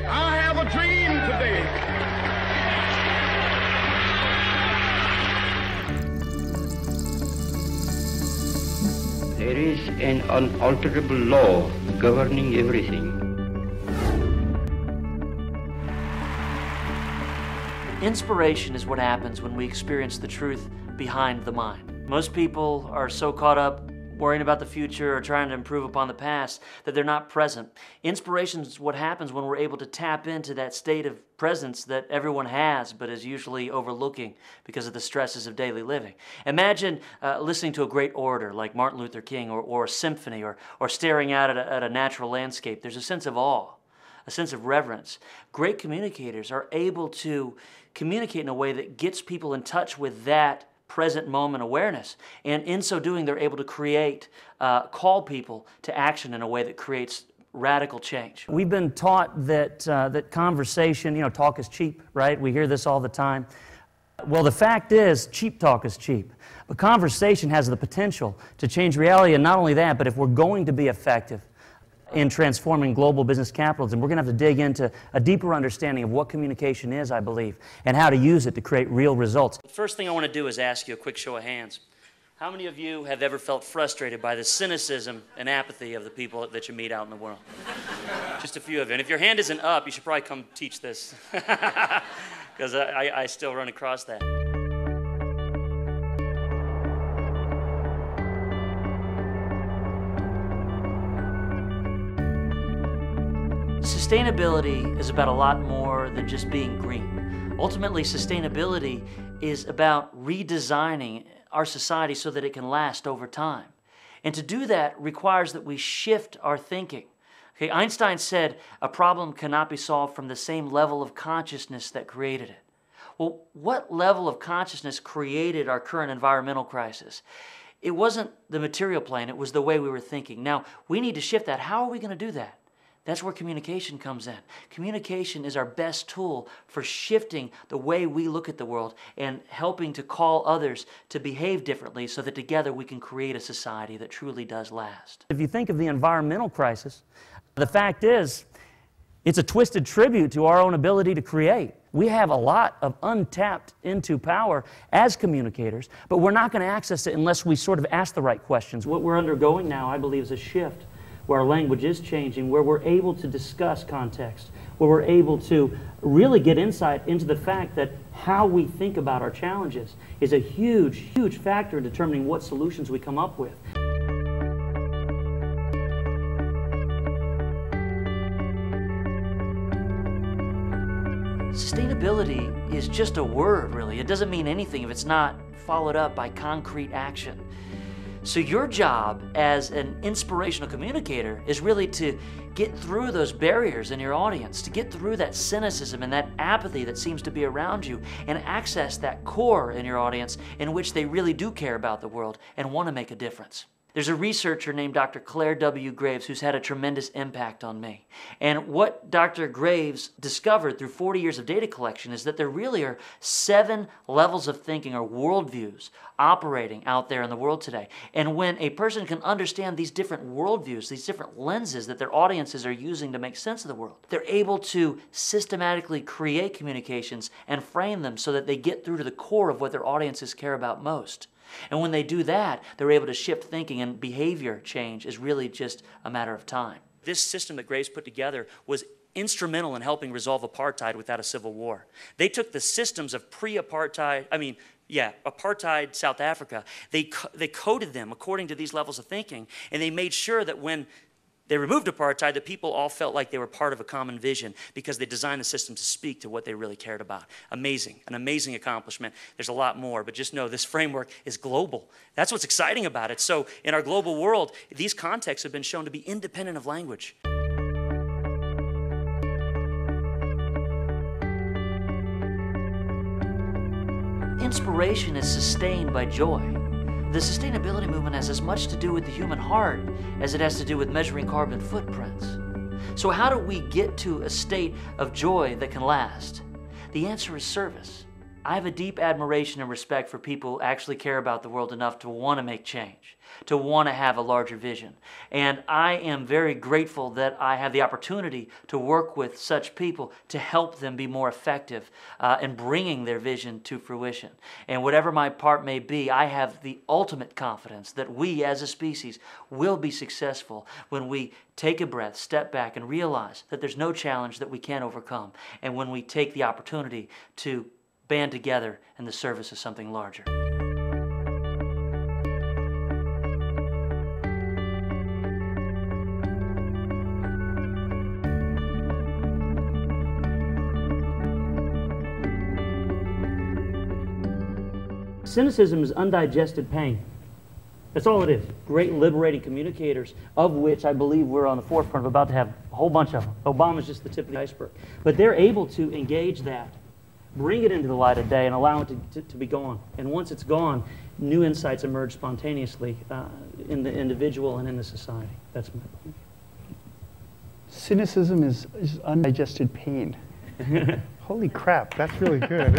I have a dream today. There is an unalterable law governing everything. Inspiration is what happens when we experience the truth behind the mind. Most people are so caught up worrying about the future or trying to improve upon the past that they're not present. Inspiration is what happens when we're able to tap into that state of presence that everyone has but is usually overlooking because of the stresses of daily living. Imagine listening to a great orator like Martin Luther King or a symphony or staring out at a natural landscape. There's a sense of awe, a sense of reverence. Great communicators are able to communicate in a way that gets people in touch with that present moment awareness. And in so doing, they're able to create, call people to action in a way that creates radical change. We've been taught that, that conversation, talk is cheap, right? We hear this all the time. Well, the fact is, cheap talk is cheap. But conversation has the potential to change reality, and not only that, but if we're going to be effective in transforming global business capitalism, we're going to have to dig into a deeper understanding of what communication is, I believe, and how to use it to create real results. The first thing I want to do is ask you a quick show of hands. How many of you have ever felt frustrated by the cynicism and apathy of the people that you meet out in the world? Just a few of you. And if your hand isn't up, you should probably come teach this, because I still run across that. Sustainability is about a lot more than just being green. Ultimately, sustainability is about redesigning our society so that it can last over time. And to do that requires that we shift our thinking. Okay, Einstein said a problem cannot be solved from the same level of consciousness that created it. Well, what level of consciousness created our current environmental crisis? It wasn't the material plane, it was the way we were thinking. Now, we need to shift that. How are we going to do that? That's where communication comes in. Communication is our best tool for shifting the way we look at the world and helping to call others to behave differently so that together we can create a society that truly does last. If you think of the environmental crisis, the fact is, it's a twisted tribute to our own ability to create. We have a lot of untapped into power as communicators, but we're not going to access it unless we sort of ask the right questions. What we're undergoing now, I believe, is a shift where our language is changing, where we're able to discuss context, where we're able to really get insight into the fact that how we think about our challenges is a huge, huge factor in determining what solutions we come up with. Sustainability is just a word, really. It doesn't mean anything if it's not followed up by concrete action. So your job as an inspirational communicator is really to get through those barriers in your audience, to get through that cynicism and that apathy that seems to be around you, and access that core in your audience in which they really do care about the world and want to make a difference. There's a researcher named Dr. Claire W. Graves who's had a tremendous impact on me. And what Dr. Graves discovered through 40 years of data collection is that there really are 7 levels of thinking or worldviews operating out there in the world today. And when a person can understand these different worldviews, these different lenses that their audiences are using to make sense of the world, they're able to systematically create communications and frame them so that they get through to the core of what their audiences care about most. And when they do that, they're able to shift thinking, and behavior change is really just a matter of time. This system that Graves put together was instrumental in helping resolve apartheid without a civil war. They took the systems of apartheid South Africa, they coded them according to these levels of thinking, and they made sure that when they removed apartheid, the people all felt like they were part of a common vision because they designed the system to speak to what they really cared about. Amazing, an amazing accomplishment. There's a lot more, but just know this framework is global. That's what's exciting about it. So in our global world, these contexts have been shown to be independent of language. Inspiration is sustained by joy. The sustainability movement has as much to do with the human heart as it has to do with measuring carbon footprints. So how do we get to a state of joy that can last? The answer is service. I have a deep admiration and respect for people who actually care about the world enough to want to make change, to want to have a larger vision. And I am very grateful that I have the opportunity to work with such people to help them be more effective in bringing their vision to fruition. And whatever my part may be, I have the ultimate confidence that we as a species will be successful when we take a breath, step back, and realize that there's no challenge that we can't overcome. And when we take the opportunity to band together in the service of something larger. Cynicism is undigested pain. That's all it is. Great liberating communicators, of which I believe we're on the forefront of about to have a whole bunch of them. Obama's just the tip of the iceberg. But they're able to engage that, bring it into the light of day, and allow it to be gone. And once it's gone, new insights emerge spontaneously in the individual and in the society. That's my point. Cynicism is undigested pain. Holy crap, that's really good.